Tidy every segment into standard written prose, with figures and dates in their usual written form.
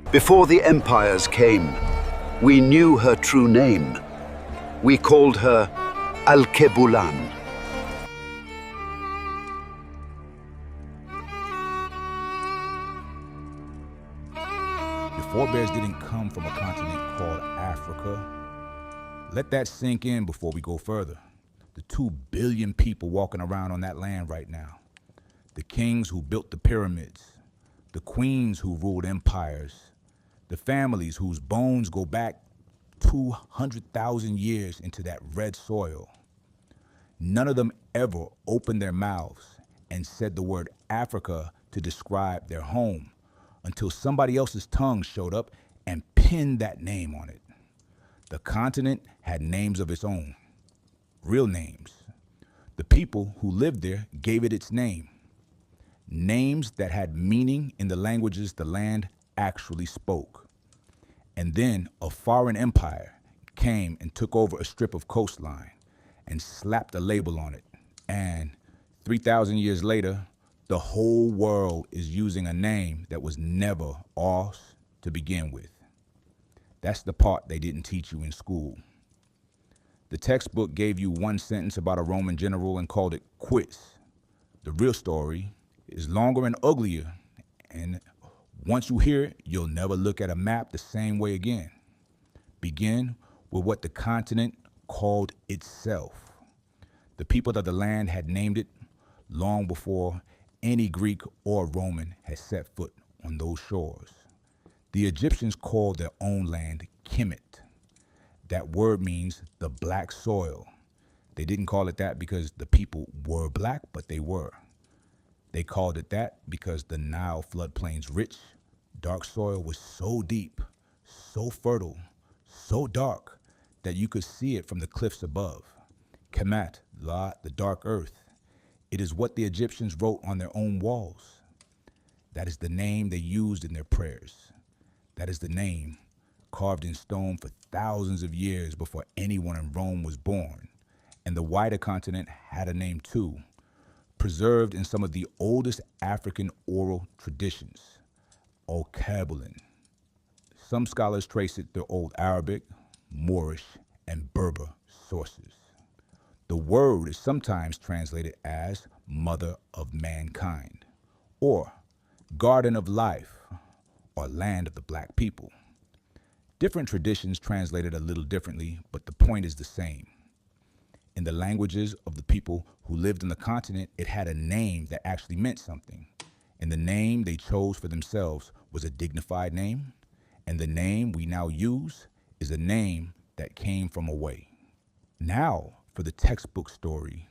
Before the empires came, we knew her true name. We called her Alkebulan. The forebears didn't come from a continent called Africa. Let that sink in before we go further. The 2 billion people walking around on that land right now. The kings who built the pyramids. The queens who ruled empires. The families whose bones go back 200,000 years into that red soil. None of them ever opened their mouths and said the word Africa to describe their home until somebody else's tongue showed up and pinned that name on it. The continent had names of its own, real names. The people who lived there gave it its name. Names that had meaning in the languages the land actually spoke. And then a foreign empire came and took over a strip of coastline and slapped a label on it. And 3,000 years later, the whole world is using a name that was never ours to begin with. That's the part they didn't teach you in school. The textbook gave you one sentence about a Roman general and called it quits. The real story is longer and uglier, and once you hear it, you'll never look at a map the same way again. Begin with what the continent called itself. The people of the land had named it long before any Greek or Roman had set foot on those shores. The Egyptians called their own land Kemet. That word means the black soil. They didn't call it that because the people were black, but they were. They called it that because the Nile floodplain's rich, dark soil was so deep, so fertile, so dark that you could see it from the cliffs above. Kemet, the dark earth. It is what the Egyptians wrote on their own walls. That is the name they used in their prayers. That is the name carved in stone for thousands of years before anyone in Rome was born. And the wider continent had a name too, preserved in some of the oldest African oral traditions, Alkebulan. Some scholars trace it to Old Arabic, Moorish, and Berber sources. The word is sometimes translated as Mother of Mankind, or Garden of Life, or Land of the Black People. Different traditions translate it a little differently, but the point is the same. In the languages of the people who lived on the continent, it had a name that actually meant something. And the name they chose for themselves was a dignified name, and the name we now use is a name that came from away. Now, for the textbook story,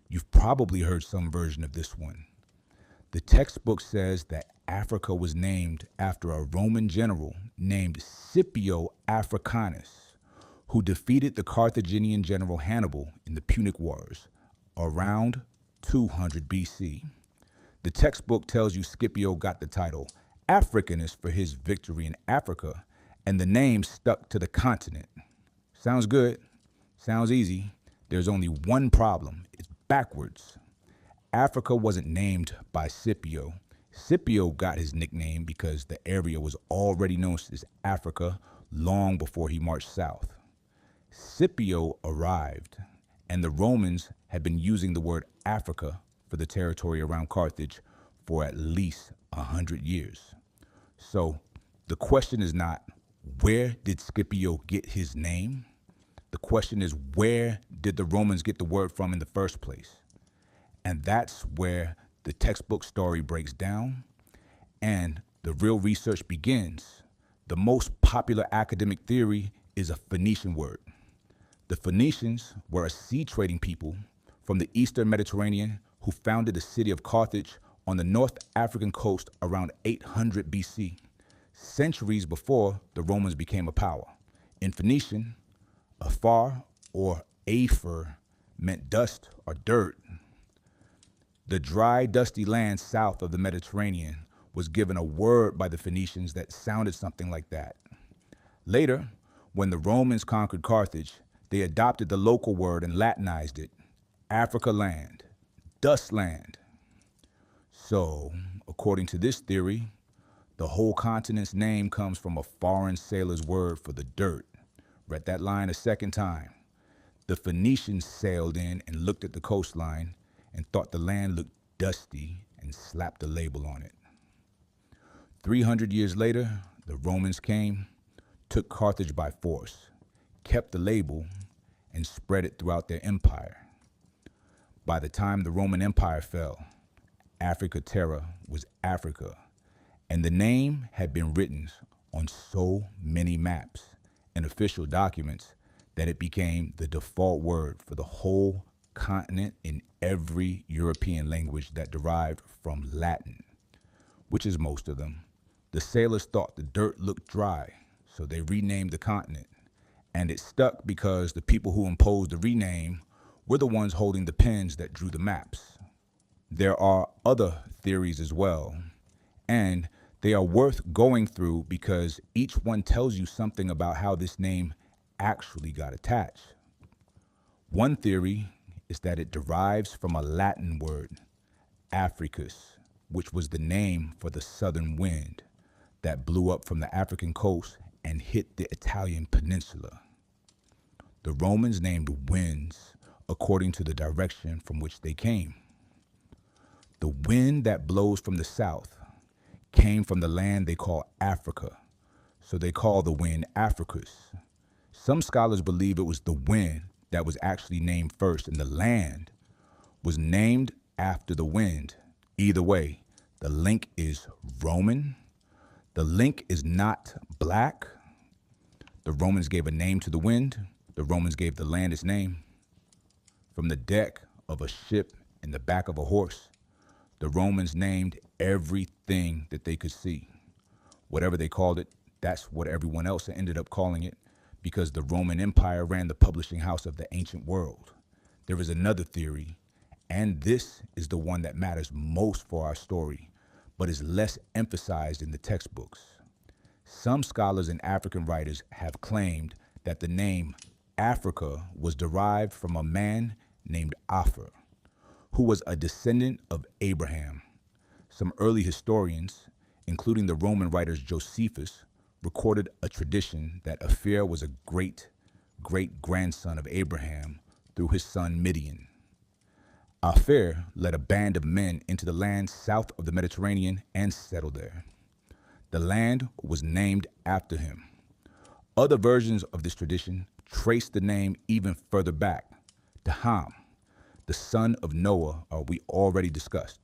you've probably heard some version of this one. The textbook says that Africa was named after a Roman general named Scipio Africanus, who defeated the Carthaginian general Hannibal in the Punic Wars around 200 BC. The textbook tells you Scipio got the title Africanus for his victory in Africa, and the name stuck to the continent. Sounds good, sounds easy. There's only one problem. It's backwards. Africa wasn't named by Scipio. Scipio got his nickname because the area was already known as Africa long before he marched south. Scipio arrived, and the Romans had been using the word Africa for the territory around Carthage for at least 100 years. So the question is not, where did Scipio get his name? The question is, where did the Romans get the word from in the first place? And that's where the textbook story breaks down and the real research begins. The most popular academic theory is a Phoenician word. The Phoenicians were a sea trading people from the Eastern Mediterranean who founded the city of Carthage on the North African coast around 800 BC, centuries before the Romans became a power. In Phoenician, afar or afer meant dust or dirt. The dry, dusty land south of the Mediterranean was given a word by the Phoenicians that sounded something like that. Later, when the Romans conquered Carthage, they adopted the local word and Latinized it, Africa land, dust land. So, according to this theory, The whole continent's name comes from a foreign sailor's word for the dirt. Read that line a second time. The Phoenicians sailed in and looked at the coastline and thought the land looked dusty and slapped a label on it. 300 years later, the Romans came, took Carthage by force, kept the label, and spread it throughout their empire. By the time the Roman Empire fell, Africa Terra was Africa, and the name had been written on so many maps and official documents that it became the default word for the whole continent in every European language that derived from Latin, which is most of them. The sailors thought the dirt looked dry, so they renamed the continent, and it stuck because the people who imposed the rename were the ones holding the pens that drew the maps. There are other theories as well, and they are worth going through because each one tells you something about how this name actually got attached. One theory is that it derives from a Latin word, Africus, which was the name for the southern wind that blew up from the African coast and hit the Italian peninsula. The Romans named winds according to the direction from which they came. The wind that blows from the south came from the land they call Africa, so they call the wind Africus. Some scholars believe it was the wind that was actually named first, and the land was named after the wind. Either way, the link is Roman. The link is not black. The Romans gave a name to the wind. The Romans gave the land its name. From the deck of a ship in the back of a horse, the Romans named everything that they could see. Whatever they called it, that's what everyone else ended up calling it, because the Roman Empire ran the publishing house of the ancient world. There is another theory, and this is the one that matters most for our story, but is less emphasized in the textbooks. Some scholars and African writers have claimed that the name Africa was derived from a man named Afer, who was a descendant of Abraham. Some early historians, including the Roman writer Josephus, recorded a tradition that Afer was a great-great-grandson of Abraham through his son Midian. Afer led a band of men into the land south of the Mediterranean and settled there. The land was named after him. Other versions of this tradition trace the name even further back to Ham, the son of Noah, we already discussed.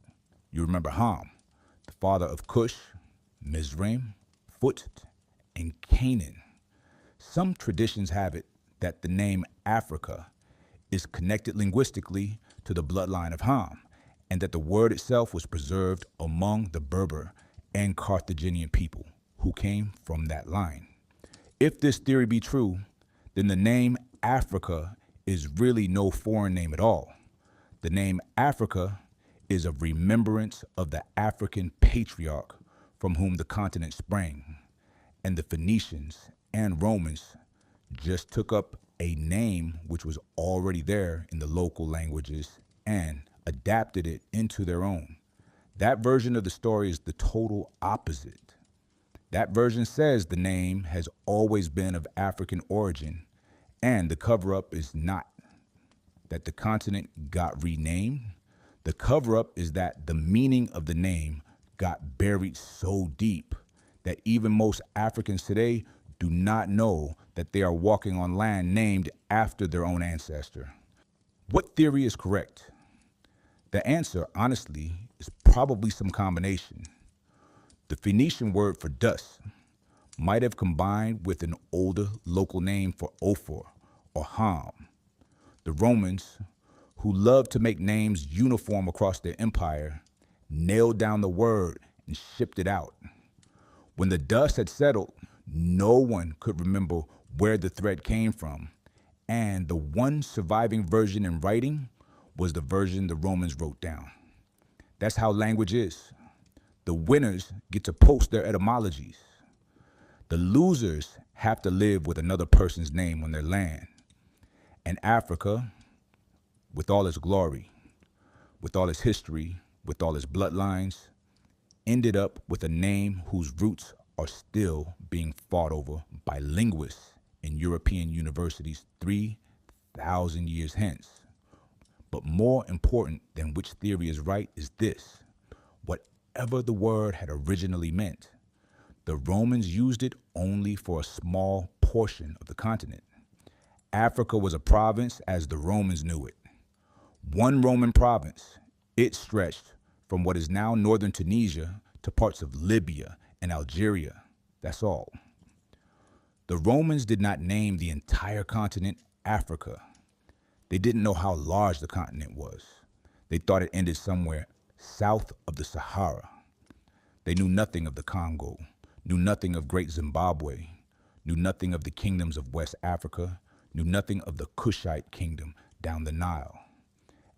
You remember Ham, the father of Cush, Mizraim, Phut, and Canaan. Some traditions have it that the name Africa is connected linguistically to the bloodline of Ham, and that the word itself was preserved among the Berber and Carthaginian people who came from that line. If this theory be true, then the name Africa is really no foreign name at all. The name Africa is a remembrance of the African patriarch from whom the continent sprang, and the Phoenicians and Romans just took up a name which was already there in the local languages and adapted it into their own. That version of the story is the total opposite. That version says the name has always been of African origin, and the cover-up is not that the continent got renamed. The cover-up is that the meaning of the name got buried so deep that even most Africans today do not know that they are walking on land named after their own ancestor. What theory is correct? The answer, honestly, is probably some combination. The Phoenician word for dust might have combined with an older local name for Ophir or Ham. The Romans, who loved to make names uniform across their empire, nailed down the word and shipped it out. When the dust had settled, no one could remember where the thread came from, and the one surviving version in writing was the version the Romans wrote down. That's how language is. The winners get to post their etymologies. The losers have to live with another person's name on their land. And Africa, with all its glory, with all its history, with all its bloodlines, ended up with a name whose roots are still being fought over by linguists in European universities 3,000 years hence. But more important than which theory is right is this: whatever the word had originally meant, the Romans used it only for a small portion of the continent. Africa was a province as the Romans knew it. One Roman province, it stretched from what is now northern Tunisia to parts of Libya and Algeria. That's all. The Romans did not name the entire continent Africa. They didn't know how large the continent was. They thought it ended somewhere south of the Sahara. They knew nothing of the Congo, knew nothing of Great Zimbabwe, knew nothing of the kingdoms of West Africa, knew nothing of the Kushite kingdom down the Nile.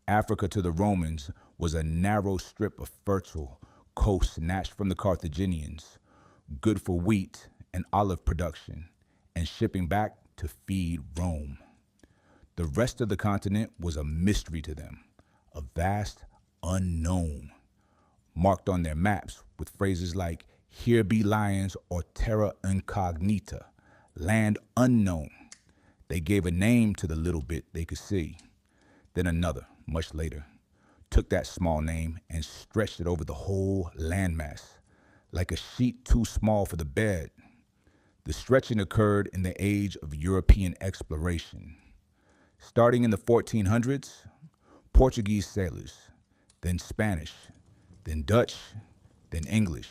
Africa to the Romans was a narrow strip of fertile coast snatched from the Carthaginians, good for wheat and olive production, and shipping back to feed Rome. The rest of the continent was a mystery to them, a vast unknown, marked on their maps with phrases like "Here be lions" or "Terra incognita," land unknown. They gave a name to the little bit they could see. Then another, much later, took that small name and stretched it over the whole landmass, like a sheet too small for the bed. The stretching occurred in the age of European exploration. Starting in the 1400s, Portuguese sailors, then Spanish, then Dutch, then English,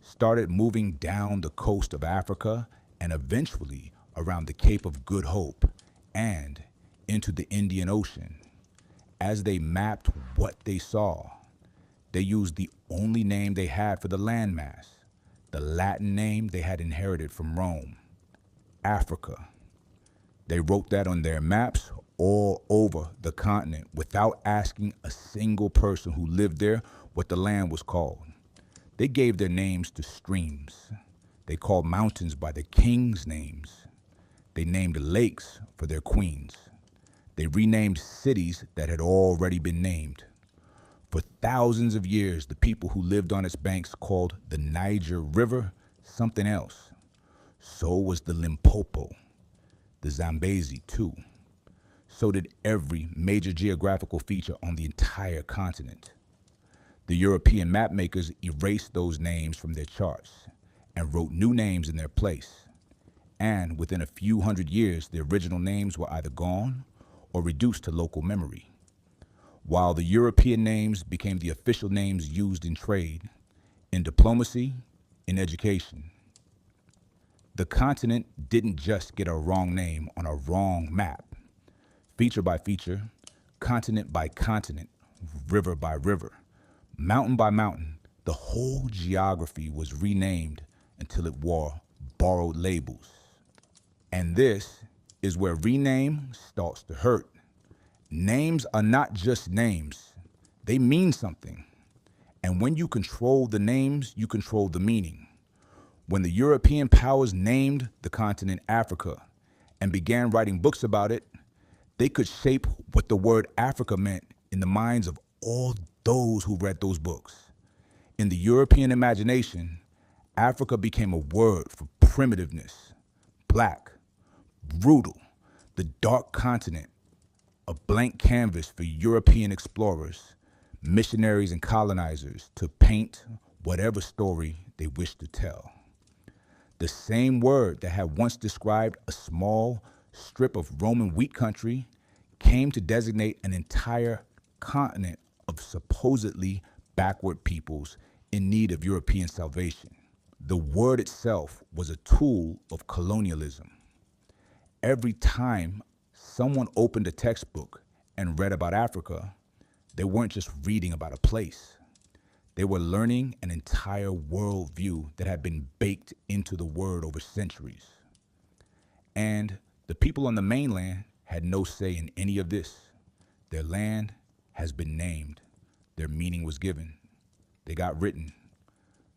started moving down the coast of Africa and eventually around the Cape of Good Hope and into the Indian Ocean. As they mapped what they saw, they used the only name they had for the landmass, the Latin name they had inherited from Rome, Africa. They wrote that on their maps all over the continent without asking a single person who lived there what the land was called. They gave their names to streams. They called mountains by the kings' names. They named lakes for their queens. They renamed cities that had already been named. For thousands of years, the people who lived on its banks called the Niger River something else. So was the Limpopo, the Zambezi too. So did every major geographical feature on the entire continent. The European map makers erased those names from their charts and wrote new names in their place. And within a few hundred years, the original names were either gone or reduced to local memory. While the European names became the official names used in trade, in diplomacy, in education. The continent didn't just get a wrong name on a wrong map. Feature by feature, continent by continent, river by river, mountain by mountain, the whole geography was renamed until it wore borrowed labels. And this is where rename starts to hurt. Names are not just names. They mean something. And when you control the names, you control the meaning. When the European powers named the continent Africa and began writing books about it, they could shape what the word Africa meant in the minds of all those who read those books. In the European imagination, Africa became a word for primitiveness, black, brutal, the dark continent, a blank canvas for European explorers, missionaries, and colonizers to paint whatever story they wished to tell. The same word that had once described a small strip of Roman wheat country came to designate an entire continent of supposedly backward peoples in need of European salvation. The word itself was a tool of colonialism. Every time someone opened a textbook and read about Africa, they weren't just reading about a place. They were learning an entire worldview that had been baked into the word over centuries. And the people on the mainland had no say in any of this. Their land has been named. Their meaning was given. They got written.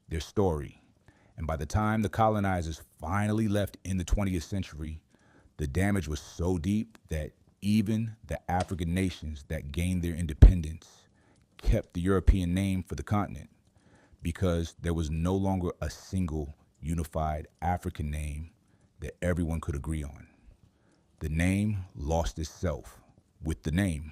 Their story. And by the time the colonizers finally left in the 20th century, the damage was so deep that even the African nations that gained their independence kept the European name for the continent because there was no longer a single unified African name that everyone could agree on. The name lost itself with the name.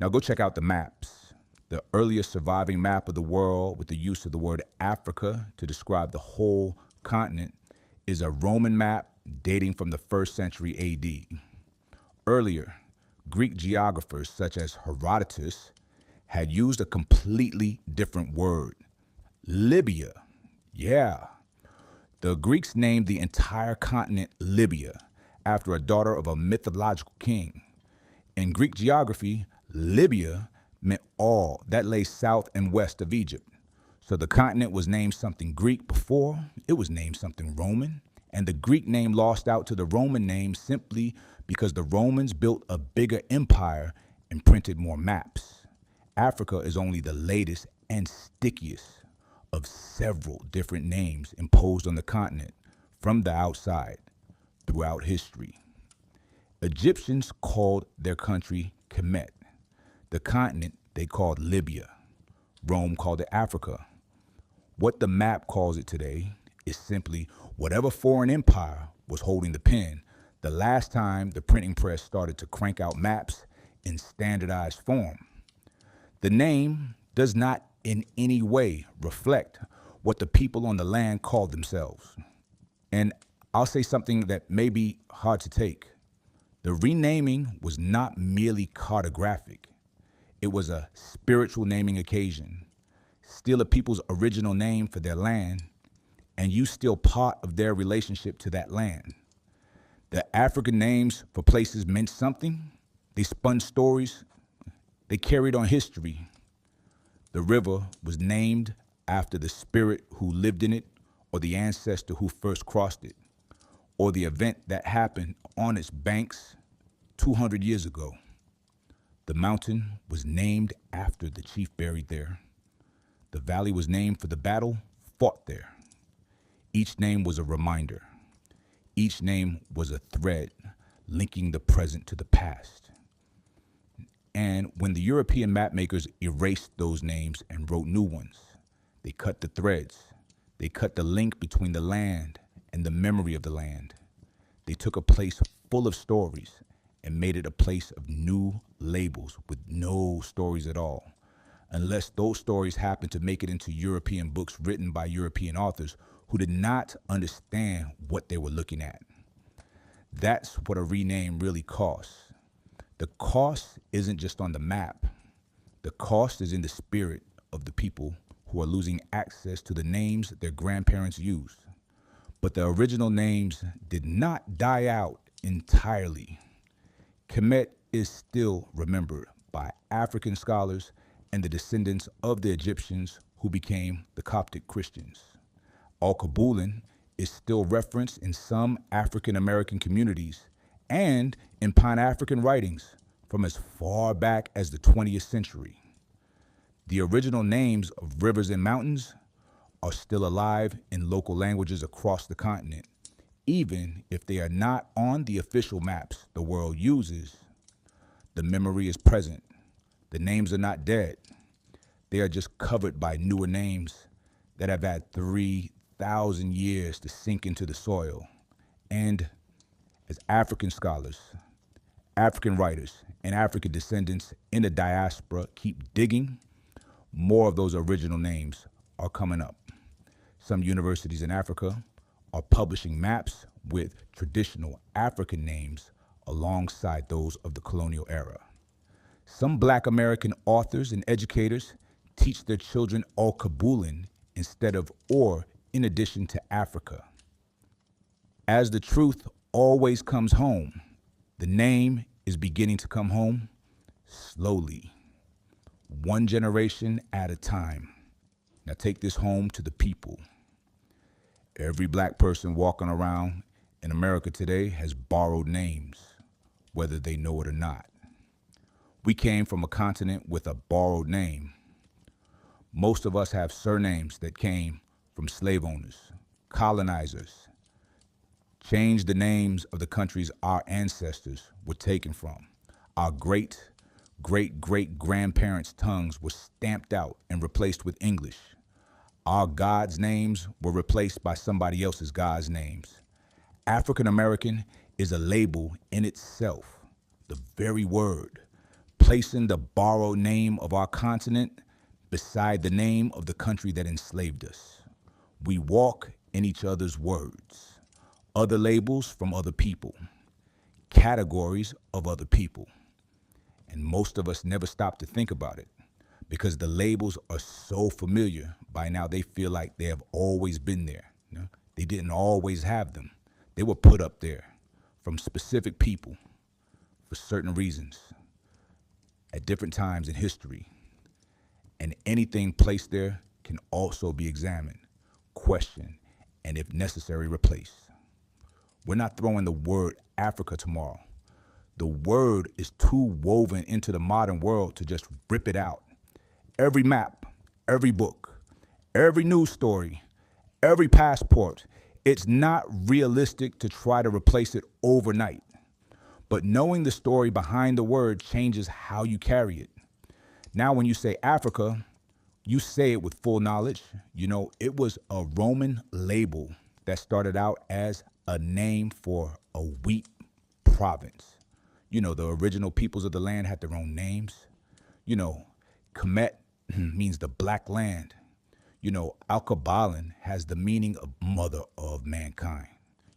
Now go check out the maps. The earliest surviving map of the world with the use of the word Africa to describe the whole continent is a Roman map dating from the 1st century AD. Earlier, Greek geographers such as Herodotus had used a completely different word, Libya. Yeah, the Greeks named the entire continent Libya after a daughter of a mythological king. In Greek geography, Libya meant all that lay south and west of Egypt. So the continent was named something Greek before it was named something Roman, and the Greek name lost out to the Roman name simply because the Romans built a bigger empire and printed more maps. Africa is only the latest and stickiest of several different names imposed on the continent from the outside throughout history. Egyptians called their country Kemet. The continent they called Libya. Rome called it Africa. What the map calls it today is simply whatever foreign empire was holding the pen the last time the printing press started to crank out maps in standardized form. The name does not in any way reflect what the people on the land called themselves. And I'll say something that may be hard to take. The renaming was not merely cartographic. It was a spiritual naming occasion. Steal a people's original name for their land, and you steal part of their relationship to that land. The African names for places meant something. They spun stories. They carried on history. The river was named after the spirit who lived in it, or the ancestor who first crossed it, or the event that happened on its banks 200 years ago. The mountain was named after the chief buried there. The valley was named for the battle fought there. Each name was a reminder. Each name was a thread linking the present to the past. And when the European mapmakers erased those names and wrote new ones, they cut the threads. They cut the link between the land and the memory of the land. They took a place full of stories and made it a place of new labels with no stories at all, unless those stories happened to make it into European books written by European authors who did not understand what they were looking at. That's what a rename really costs. The cost isn't just on the map. The cost is in the spirit of the people who are losing access to the names their grandparents used. But the original names did not die out entirely. Kemet is still remembered by African scholars and the descendants of the Egyptians who became the Coptic Christians. Alkebulan is still referenced in some African American communities and in Pan-African writings from as far back as the 20th century. The original names of rivers and mountains are still alive in local languages across the continent, even if they are not on the official maps the world uses. The memory is present. The names are not dead. They are just covered by newer names that have had 3,000 years to sink into the soil. And as African scholars, African writers, and African descendants in the diaspora keep digging, more of those original names are coming up. Some universities in Africa are publishing maps with traditional African names alongside those of the colonial era. Some Black American authors and educators teach their children Alkebulan instead of or in addition to Africa. As the truth always comes home, the name is beginning to come home slowly, one generation at a time. Now take this home to the people. Every Black person walking around in America today has borrowed names, whether they know it or not. We came from a continent with a borrowed name. Most of us have surnames that came from slave owners, colonizers, changed the names of the countries our ancestors were taken from. Our great, Great-great-grandparents' tongues were stamped out and replaced with English. Our gods' names were replaced by somebody else's gods' names. African American is a label in itself, the very word, placing the borrowed name of our continent beside the name of the country that enslaved us. We walk in each other's words, other labels from other people, categories of other people. And most of us never stop to think about it because the labels are so familiar. By now they feel like they have always been there. You know? They didn't always have them. They were put up there from specific people for certain reasons at different times in history. And anything placed there can also be examined, questioned, and if necessary, replaced. We're not throwing the word Africa tomorrow. The word is too woven into the modern world to just rip it out. Every map, every book, every news story, every passport, it's not realistic to try to replace it overnight. But knowing the story behind the word changes how you carry it. Now, when you say Africa, you say it with full knowledge. You know, it was a Roman label that started out as a name for a wheat province. You know, the original peoples of the land had their own names. You know, Kemet means the black land. You know, Alkebulan has the meaning of mother of mankind.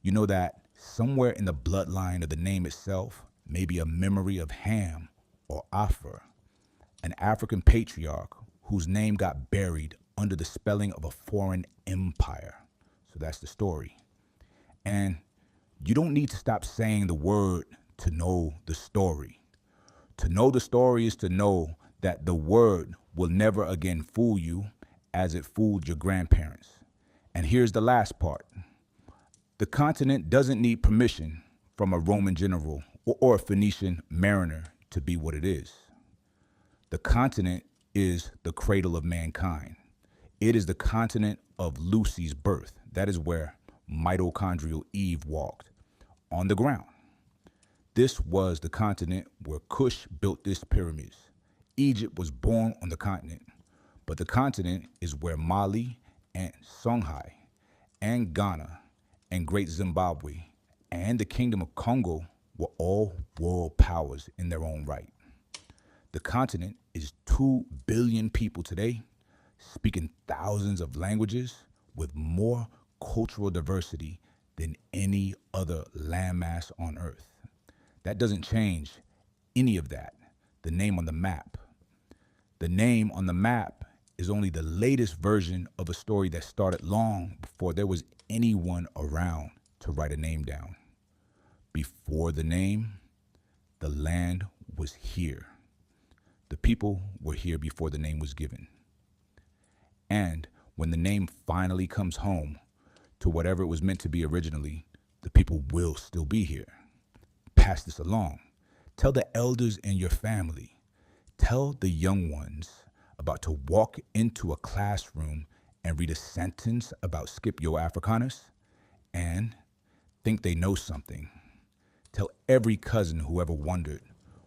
You know that somewhere in the bloodline of the name itself may be a memory of Ham or Afar, an African patriarch whose name got buried under the spelling of a foreign empire. So that's the story. And you don't need to stop saying the word to know the story. To know the story is to know that the word will never again fool you as it fooled your grandparents. And here's the last part. The continent doesn't need permission from a Roman general or a Phoenician mariner to be what it is. The continent is the cradle of mankind. It is the continent of Lucy's birth. That is where mitochondrial Eve walked, on the ground. This was the continent where Cush built its pyramids. Egypt was born on the continent, but the continent is where Mali and Songhai and Ghana and Great Zimbabwe and the Kingdom of Congo were all world powers in their own right. The continent is 2 billion people today, speaking thousands of languages with more cultural diversity than any other landmass on Earth. That doesn't change any of that. The name on the map. The name on the map is only the latest version of a story that started long before there was anyone around to write a name down. Before the name, the land was here. The people were here before the name was given. And when the name finally comes home to whatever it was meant to be originally, the people will still be here. Pass this along. Tell the elders in your family. Tell the young ones about to walk into a classroom and read a sentence about Scipio Africanus and think they know something. Tell every cousin who ever wondered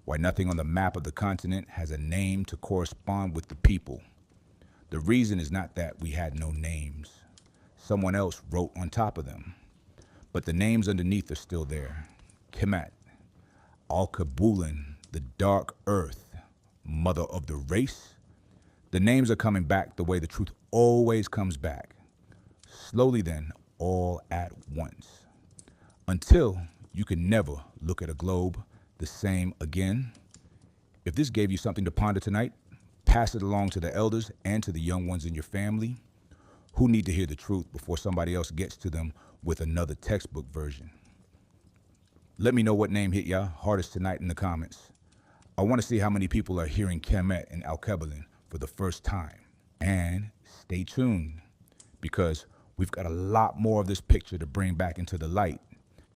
why nothing on the map of the continent has a name to correspond with the people. The reason is not that we had no names. Someone else wrote on top of them. But the names underneath are still there. Kemet, Alkebulan, the dark earth, mother of the race. The names are coming back the way the truth always comes back. Slowly then, all at once. Until you can never look at a globe the same again. If this gave you something to ponder tonight, pass it along to the elders and to the young ones in your family who need to hear the truth before somebody else gets to them with another textbook version. Let me know what name hit y'all hardest tonight in the comments. I want to see how many people are hearing Kemet and Alkebulan for the first time. And stay tuned, because we've got a lot more of this picture to bring back into the light